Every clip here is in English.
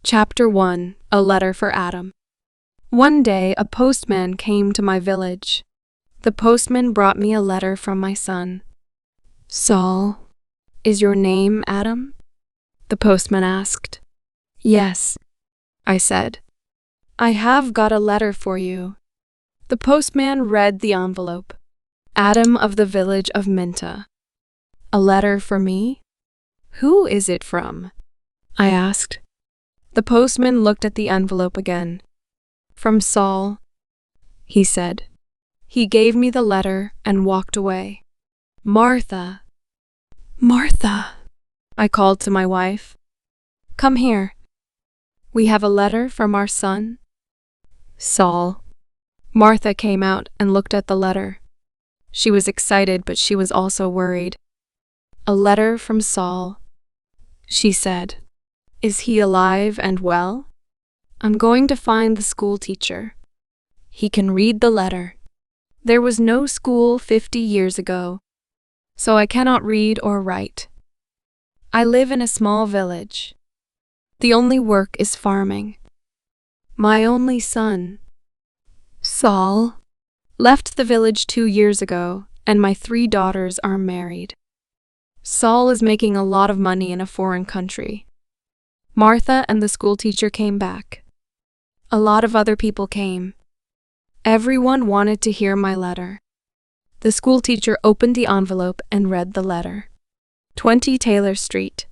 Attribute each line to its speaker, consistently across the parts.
Speaker 1: Chapter 1. A Letter for Adam. One day, a postman came to my village. The postman brought me a letter from my son. "Saul, is your name Adam?" the postman asked. "Yes," I said. "I have got a letter for you." The postman read the envelope. Adam of the village of Minta. "A letter for me? Who is it from?" I asked. The postman looked at the envelope again. "From Saul," he said. He gave me the letter and walked away. "Martha! Martha!" I called to my wife. "Come here. We have a letter from our son, Saul." Martha came out and looked at the letter. She was excited, but she was also worried. "A letter from Saul," she said. "Is he alive and well?" "I'm going to find the school teacher. He can read the letter. There was no school 50 years ago, so I cannot read or write. I live in a small village. The only work is farming. My only son, Saul, left the village 2 years ago, and my 3 daughters are married. Saul is making a lot of money in a foreign country." Martha and the schoolteacher came back. A lot of other people came. Everyone wanted to hear my letter. The schoolteacher opened the envelope and read the letter. 20 Taylor Street,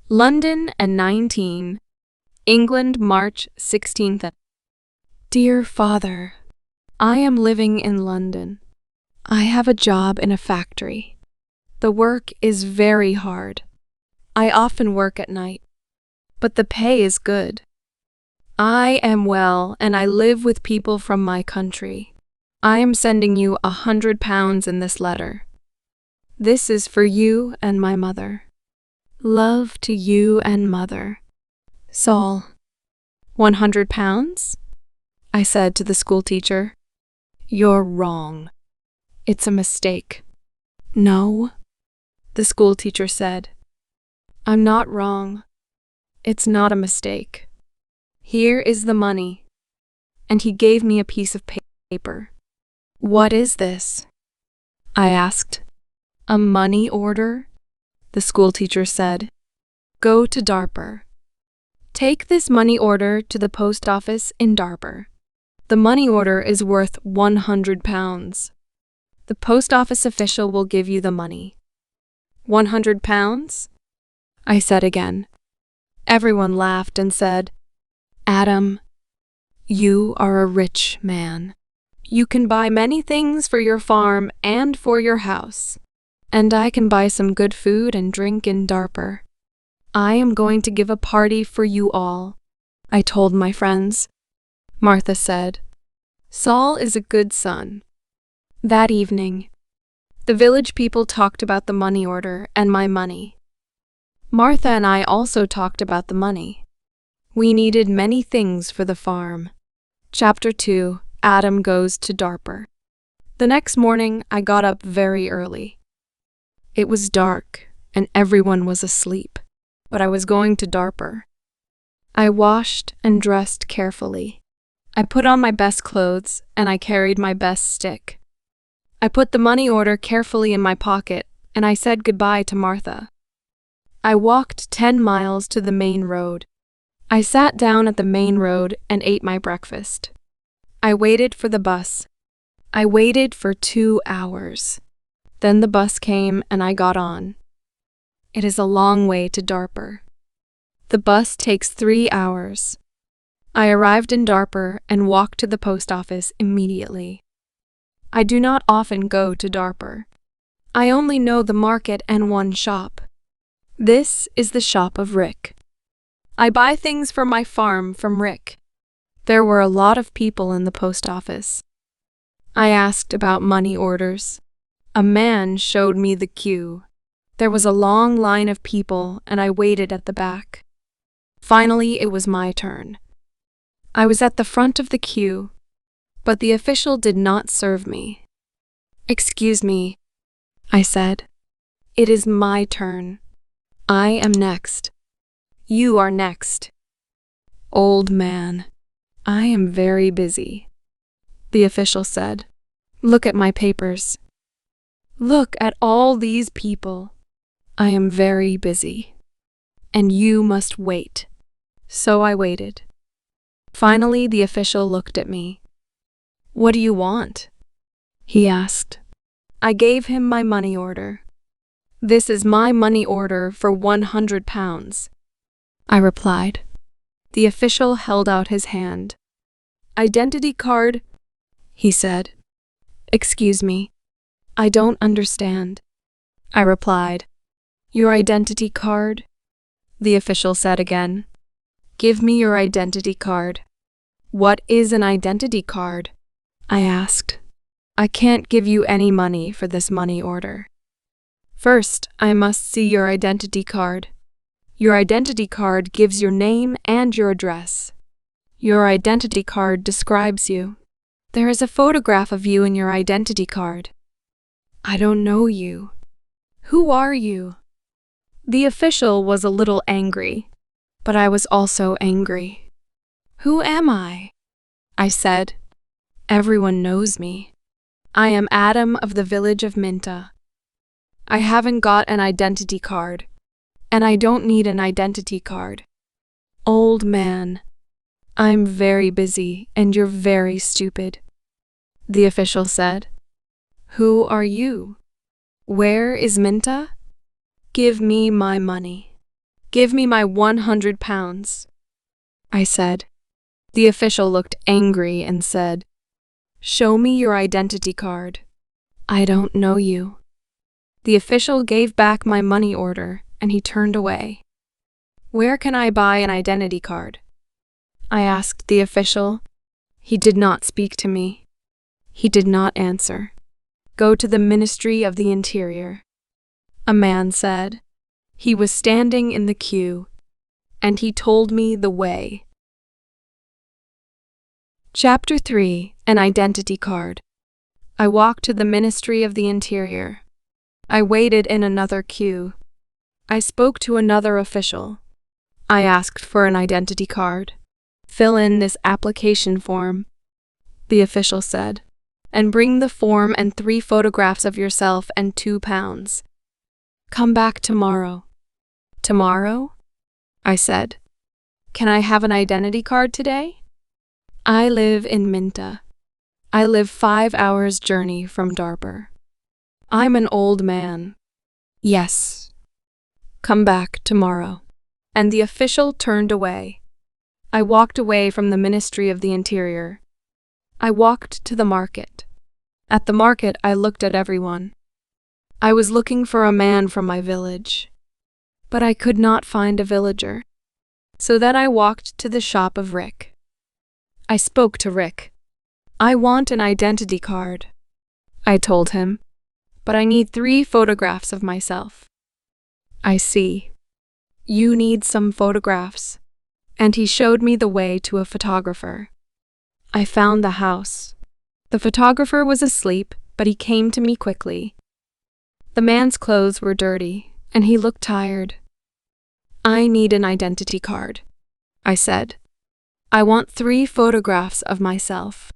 Speaker 1: London and 19, England, March 16th. "Dear Father, I am living in London. I have a job in a factory. The work is very hard. I often work at night, but the pay is good. I am well and I live with people from my country. I am sending you £100 in this letter. This is for you and my mother. Love to you and mother. Saul." "£100? I said to the schoolteacher. "You're wrong. It's a mistake." "No," the schoolteacher said. "I'm not wrong. It's not a mistake. Here is the money." And he gave me a piece of paper. "What is this?" I asked. "A money order," the schoolteacher said. "Go to Darper. Take this money order to the post office in Darper. The money order is worth £100. The post office official will give you the money." "£100? I said again. Everyone laughed and said, "Adam, you are a rich man. You can buy many things for your farm and for your house. And I can buy some good food and drink in Darper. I am going to give a party for you all," I told my friends. Martha said, "Saul is a good son." That evening, the village people talked about the money order and my money. Martha and I also talked about the money. We needed many things for the farm. Chapter 2. Adam goes to Darper. The next morning, I got up very early. It was dark, and everyone was asleep, but I was going to Darper. I washed and dressed carefully. I put on my best clothes, and I carried my best stick. I put the money order carefully in my pocket, and I said goodbye to Martha. I walked 10 miles to the main road. I sat down at the main road and ate my breakfast. I waited for the bus. I waited for 2 hours. Then the bus came and I got on. It is a long way to Darper. The bus takes 3 hours. I arrived in Darper and walked to the post office immediately. I do not often go to Darper. I only know the market and one shop. This is the shop of Rick. I buy things for my farm from Rick. There were a lot of people in the post office. I asked about money orders. A man showed me the queue. There was a long line of people and I waited at the back. Finally, it was my turn. I was at the front of the queue, but the official did not serve me. "Excuse me," I said. "It is my turn. I am next." "You are next," Old man, I am very busy, the official said. Look at my papers. Look at all these people. I am very busy, and you must wait. So I waited. Finally, the official looked at me. What do you want? He asked. I gave him my money order. This is my money order for 100 pounds, I replied. The official held out his hand. Identity card, he said. Excuse me, I don't understand, I replied. Your identity card? The official said again. Give me your identity card. What is an identity card? I asked. I can't give you any money for this money order. First, I must see your identity card. Your identity card gives your name and your address. Your identity card describes you. There is a photograph of you in your identity card. I don't know you. Who are you? The official was a little angry, but I was also angry. Who am I? I said. Everyone knows me. I am Adam of the village of Minta. I haven't got an identity card, and I don't need an identity card. Old man, I'm very busy and you're very stupid, the official said. Who are you? Where is Minta? Give me my money. Give me my 100 pounds, I said. The official looked angry and said, Show me your identity card. I don't know you. The official gave back my money order and he turned away. Where can I buy an identity card? I asked the official. He did not speak to me. He did not answer. Go to the Ministry of the Interior, a man said. He was standing in the queue, and he told me the way. Chapter 3: An Identity Card. I walked to the Ministry of the Interior. I waited in another queue. I spoke to another official. I asked for an identity card. Fill in this application form, the official said, and bring the form and 3 photographs of yourself and 2 pounds. Come back tomorrow. Tomorrow? I said. Can I have an identity card today? I live in Minta. I live 5 hours' journey from Darper. I'm an old man. Yes. Come back tomorrow. And the official turned away. I walked away from the Ministry of the Interior. I walked to the market. At the market, I looked at everyone. I was looking for a man from my village, but I could not find a villager. So then I walked to the shop of Rick. I spoke to Rick. I want an identity card, I told him, but I need 3 photographs of myself. I see. You need some photographs. And he showed me the way to a photographer. I found the house. The photographer was asleep, but he came to me quickly. The man's clothes were dirty, and he looked tired. I need an identity card, I said. I want 3 photographs of myself.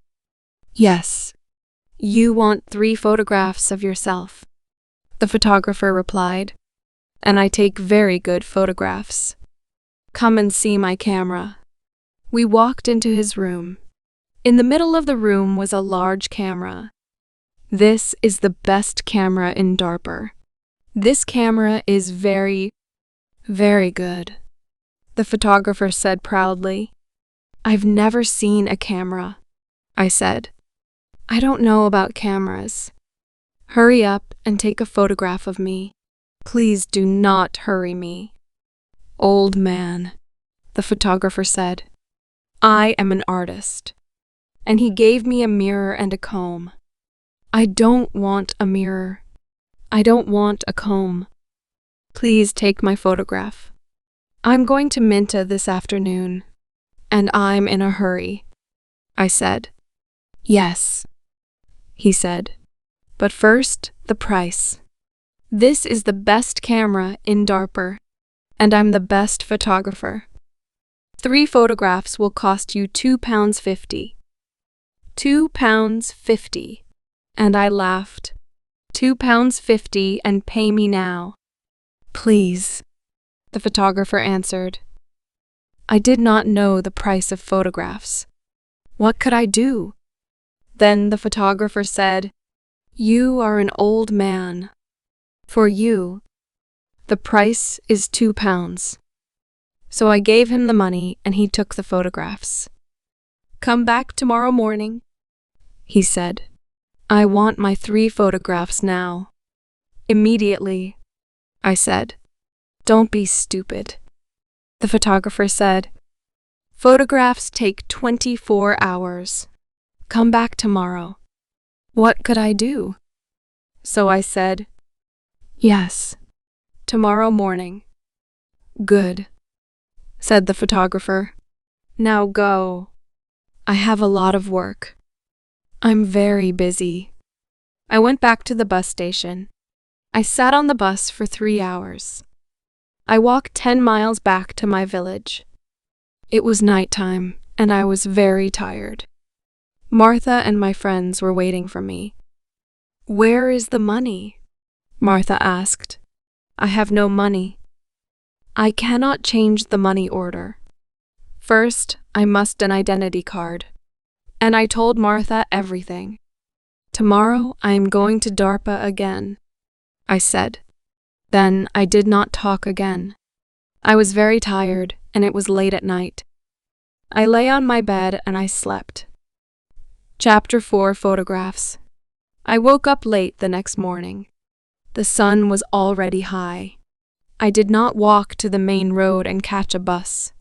Speaker 1: Yes, you want 3 photographs of yourself, the photographer replied, and I take very good photographs. Come and see my camera. We walked into his room. In the middle of the room was a large camera. This is the best camera in Darper. This camera is very, very good, the photographer said proudly. I've never seen a camera, I said. I don't know about cameras. Hurry up and take a photograph of me. Please do not hurry me. Old man, the photographer said. I am an artist. And he gave me a mirror and a comb. I don't want a mirror. I don't want a comb. Please take my photograph. I'm going to Minta this afternoon, and I'm in a hurry, I said. Yes, he said. But first, the price. This is the best camera in Darper, and I'm the best photographer. 3 photographs will cost you £2.50. £2.50. And I laughed. £2.50 and pay me now. Please, the photographer answered. I did not know the price of photographs. What could I do? Then the photographer said, You are an old man. For you, the price is £2. So I gave him the money and he took the photographs. Come back tomorrow morning, he said. I want my 3 photographs now. Immediately, I said. Don't be stupid. The photographer said, Photographs take 24 hours. Come back tomorrow. What could I do? So I said, Yes, tomorrow morning. Good, said the photographer. Now go. I have a lot of work. I'm very busy. I went back to the bus station. I sat on the bus for 3 hours. I walked 10 miles back to my village. It was nighttime, and I was very tired. Martha and my friends were waiting for me. Where is the money? Martha asked. I have no money. I cannot change the money order. First, I must an identity card. And I told Martha everything. Tomorrow I am going to DARPA again, I said. Then I did not talk again. I was very tired, and it was late at night. I lay on my bed and I slept. Chapter 4 Photographs. I woke up late the next morning. The sun was already high. I did not walk to the main road and catch a bus.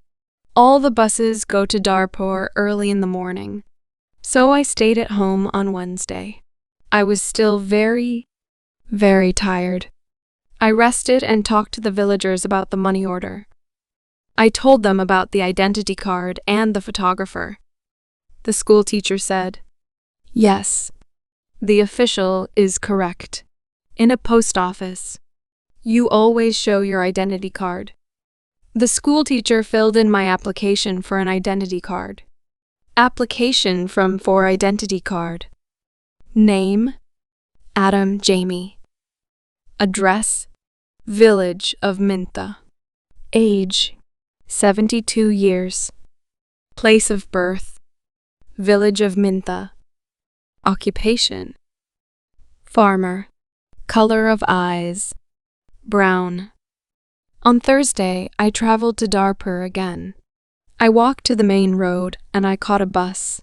Speaker 1: All the buses go to Darpur early in the morning. So I stayed at home on Wednesday. I was still very tired. I rested and talked to the villagers about the money order. I told them about the identity card and the photographer. The school teacher said, Yes, the official is correct. In a post office, you always show your identity card. The school teacher filled in my application for an identity card. Application for identity card. Name, Adam Jamie. Address, Village of Minta. Age, 72 years. Place of birth, Village of Minta. Occupation, farmer. Color of eyes, brown. On Thursday, I traveled to Darpur again. I walked to the main road and I caught a bus.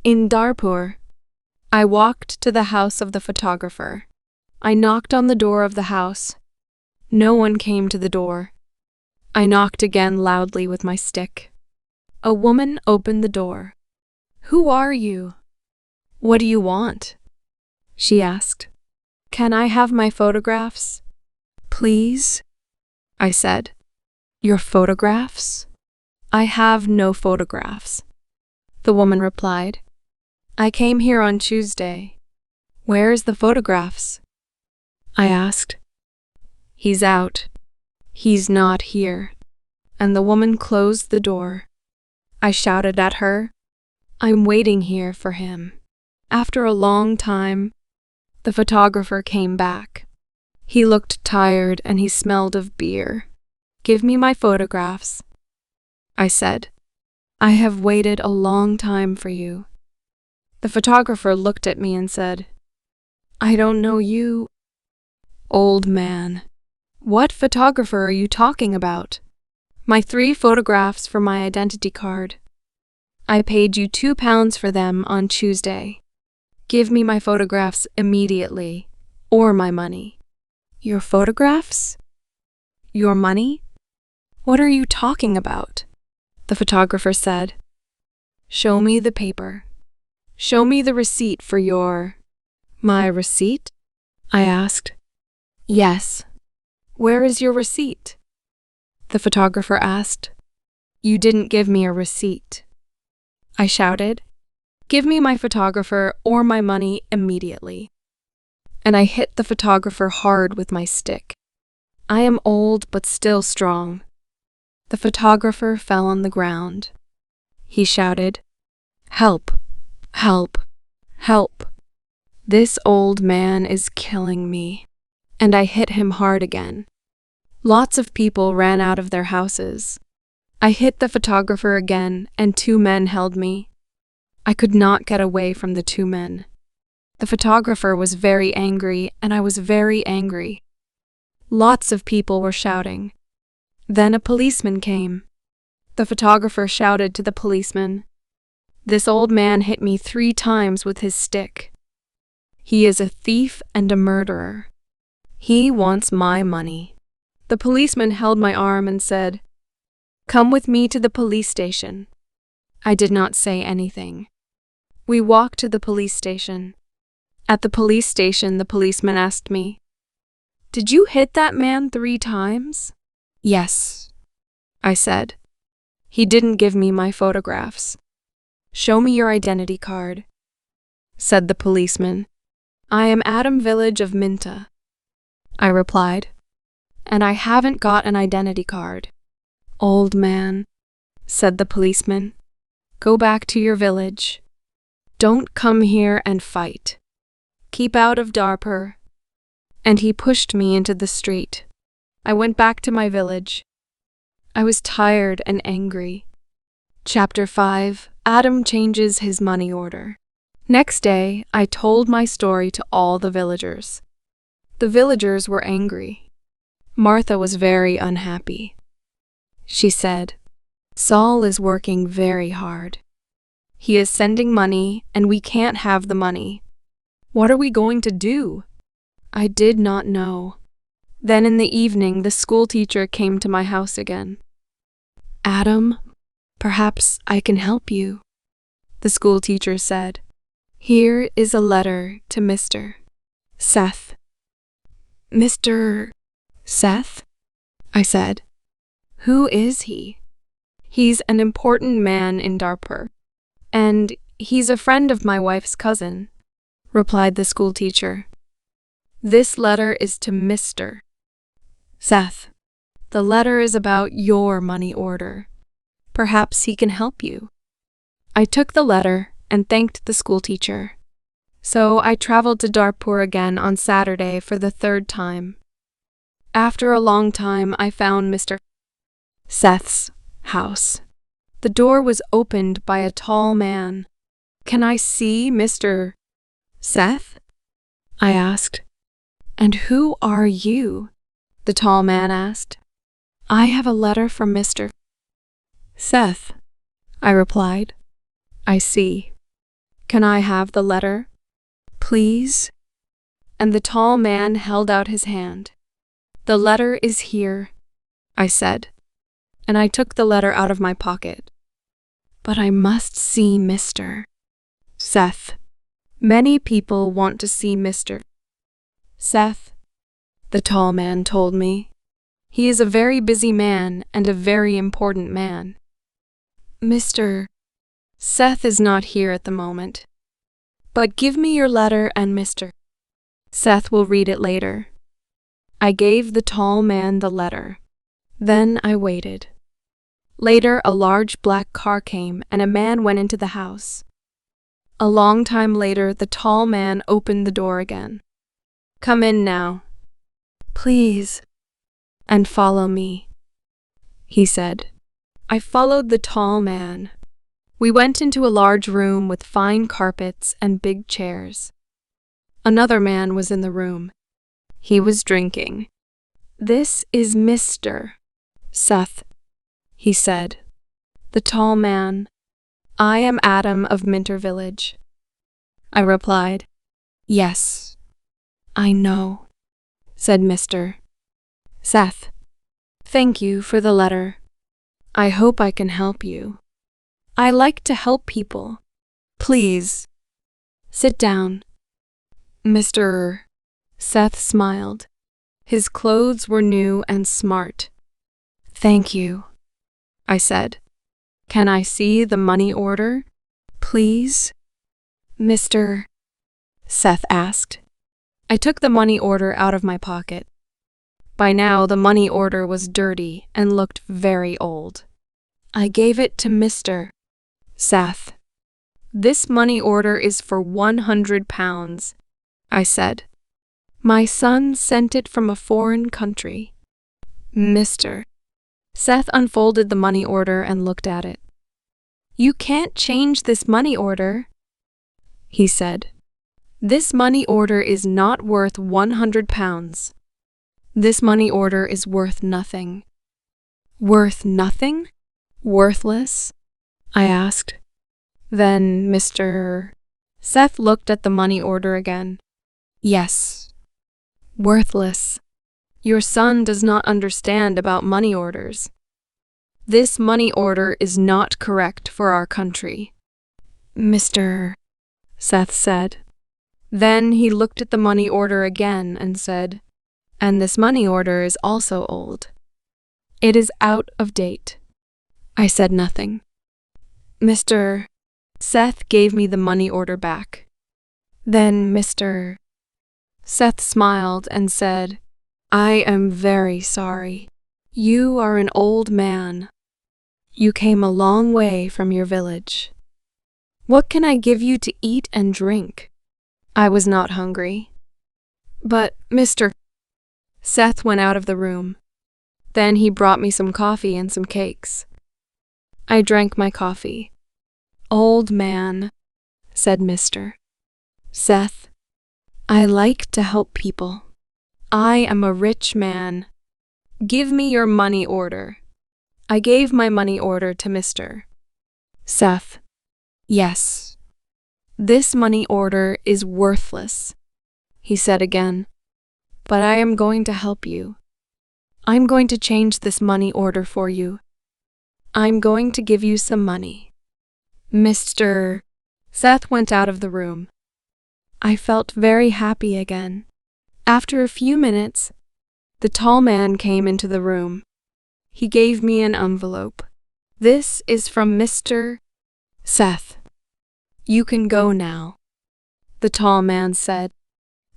Speaker 1: In Darpur, I walked to the house of the photographer. I knocked on the door of the house. No one came to the door. I knocked again loudly with my stick. A woman opened the door. Who are you? What do you want? She asked. Can I have my photographs? Please? I said. Your photographs? I have no photographs. The woman replied. I came here on Tuesday. Where's the photographs? I asked. He's out. He's not here. And the woman closed the door. I shouted at her. I'm waiting here for him. After a long time, the photographer came back. He looked tired and he smelled of beer. Give me my photographs, I said. I have waited a long time for you. The photographer looked at me and said, I don't know you. Old man, what photographer are you talking about? My 3 photographs for my identity card. I paid you £2 for them on Tuesday. Give me my photographs immediately, or my money. Your photographs? Your money? What are you talking about? The photographer said. Show me the paper. Show me the receipt for your... My receipt? I asked. Yes. Where is your receipt? The photographer asked. You didn't give me a receipt. I shouted. Give me my photographer or my money immediately. And I hit the photographer hard with my stick. I am old but still strong. The photographer fell on the ground. He shouted, "Help! Help! Help! This old man is killing me." And I hit him hard again. Lots of people ran out of their houses. I hit the photographer again, and 2 men held me. I could not get away from the 2 men. The photographer was very angry, and I was very angry. Lots of people were shouting. Then a policeman came. The photographer shouted to the policeman, "This old man hit me 3 times with his stick. He is a thief and a murderer. He wants my money." The policeman held my arm and said, "Come with me to the police station." I did not say anything. We walked to the police station. At the police station, the policeman asked me, "Did you hit that man 3 times?" "Yes," I said. He didn't give me my photographs. "Show me your identity card," said the policeman. "I am Adam Village of Minta," I replied, "and I haven't got an identity card." "Old man," said the policeman, "go back to your village. Don't come here and fight. Keep out of Darpur." And he pushed me into the street. I went back to my village. I was tired and angry. Chapter 5. Adam changes his money order. Next day, I told my story to all the villagers. The villagers were angry. Martha was very unhappy. She said, "Saul is working very hard. He is sending money, and we can't have the money. What are we going to do?" I did not know. Then in the evening, the school teacher came to my house again. "Adam, perhaps I can help you," the school teacher said. "Here is a letter to Mr. Seth." "Mr. Seth?" I said. "Who is he?" "He's an important man in Darpur, and he's a friend of my wife's cousin," replied the school teacher. "This letter is to Mr. Seth. The letter is about your money order. Perhaps he can help you." I took the letter and thanked the school teacher. So I traveled to Darpur again on Saturday for the 3rd time. After a long time, I found Mr. Seth's house. The door was opened by a tall man. "Can I see Mr. Seth?" I asked. "And who are you?" the tall man asked. "I have a letter from Mr. Seth," I replied. "I see. Can I have the letter, please?" And the tall man held out his hand. "The letter is here," I said, and I took the letter out of my pocket. "But I must see Mr. Seth. Many people want to see Mr. Seth," the tall man told me. "He is a very busy man and a very important man. Mr. Seth is not here at the moment. But give me your letter and Mr. Seth will read it later." I gave the tall man the letter. Then I waited. Later, a large black car came and a man went into the house. A long time later, the tall man opened the door again. "Come in now, please, and follow me," he said. I followed the tall man. We went into a large room with fine carpets and big chairs. Another man was in the room. He was drinking. "This is Mr. Seth," he said. The tall man, "I am Adam of Minter Village." I replied, "Yes, I know," said Mr. Seth. "Thank you for the letter. I hope I can help you. I like to help people. Please, sit down." Mr. Seth smiled. His clothes were new and smart. "Thank you," I said. "Can I see the money order, please?" Mr. Seth asked. I took the money order out of my pocket. By now, the money order was dirty and looked very old. I gave it to Mr. Seth. This money order is for 100 pounds, I said. My son sent it from a foreign country. Mr. Seth unfolded the money order and looked at it. You can't change this money order, he said. This money order is not worth 100 pounds. This money order is worth nothing. Worth nothing? Worthless? I asked. Then Mr. Seth looked at the money order again. Yes. Worthless. Your son does not understand about money orders. This money order is not correct for our country. Mr. Seth said. Then he looked at the money order again and said, and this money order is also old. It is out of date. I said nothing. Mr. Seth gave me the money order back. Then Mr. Seth smiled and said, I am very sorry. You are an old man. You came a long way from your village. What can I give you to eat and drink? I was not hungry. But Mr. Seth went out of the room. Then he brought me some coffee and some cakes. I drank my coffee. Old man, said Mr. Seth, I like to help people. I am a rich man. Give me your money order. I gave my money order to Mr. Seth. Yes. This money order is worthless, he said again. But I am going to help you. I'm going to change this money order for you. I'm going to give you some money. Mr. Seth went out of the room. I felt very happy again. After a few minutes, the tall man came into the room. He gave me an envelope. This is from Mr. Seth. You can go now, the tall man said.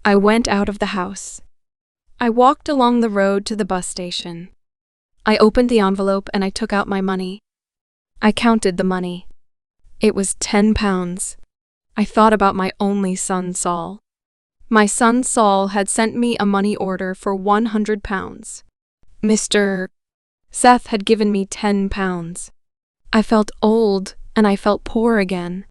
Speaker 1: I went out of the house. I walked along the road to the bus station. I opened the envelope and I took out my money. I counted the money. It was 10 pounds. I thought about my only son, Saul. My son Saul had sent me a money order for 100 pounds. Mr. Seth had given me 10 pounds. I felt old and I felt poor again.